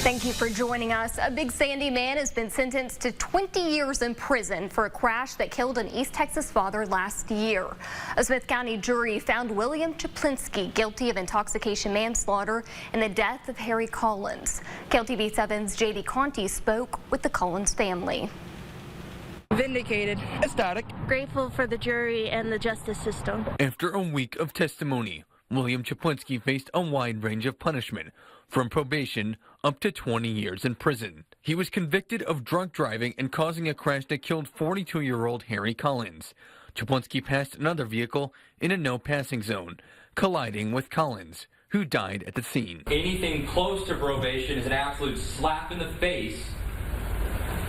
Thank you for joining us. A Big Sandy man has been sentenced to 20 years in prison for a crash that killed an East Texas father last year. A Smith County jury found William Chaplinski guilty of intoxication manslaughter in the death of Harry Collins. KLTV 7's J.D. Conti spoke with the Collins family. Vindicated. Ecstatic. Grateful for the jury and the justice system. After a week of testimony, William Chaplinski faced a wide range of punishment, from probation up to 20 years in prison. He was convicted of drunk driving and causing a crash that killed 42-year-old Harry Collins. Chaplinski passed another vehicle in a no-passing zone, colliding with Collins, who died at the scene. Anything close to probation is an absolute slap in the face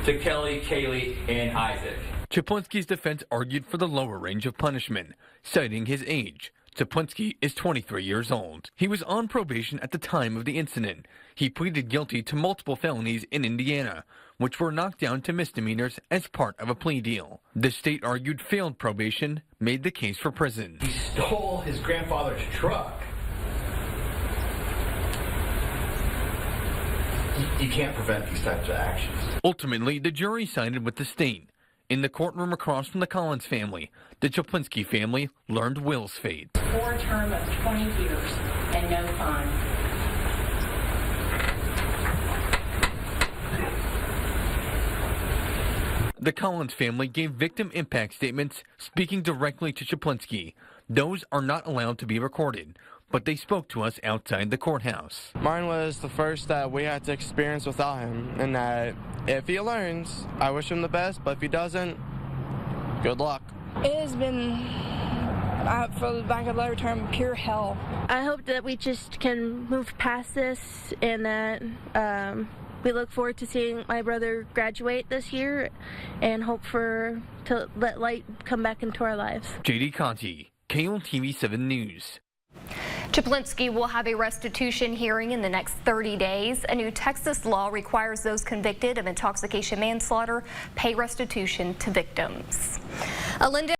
to Kelly, Kaylee, and Isaac. Chaplinski's defense argued for the lower range of punishment, citing his age. Chaplinski is 23 years old. He was on probation at the time of the incident. He pleaded guilty to multiple felonies in Indiana, which were knocked down to misdemeanors as part of a plea deal. The state argued failed probation made the case for prison. He stole his grandfather's truck. You can't prevent these types of actions. Ultimately, the jury sided with the state. In the courtroom across from the Collins family, the Chaplinski family learned Will's fate. For a term of 20 years and no fine. The Collins family gave victim impact statements speaking directly to Chaplinski. Those are not allowed to be recorded, but they spoke to us outside the courthouse. Mine was the first that we had to experience without him, and that if he learns, I wish him the best, but if he doesn't, good luck. It has been, for lack of a better term, pure hell. I hope that we just can move past this and that we look forward to seeing my brother graduate this year and hope to let light come back into our lives. J.D. Conti, KLTV 7 News. Chaplinski will have a restitution hearing in the next 30 days. A new Texas law requires those convicted of intoxication manslaughter pay restitution to victims.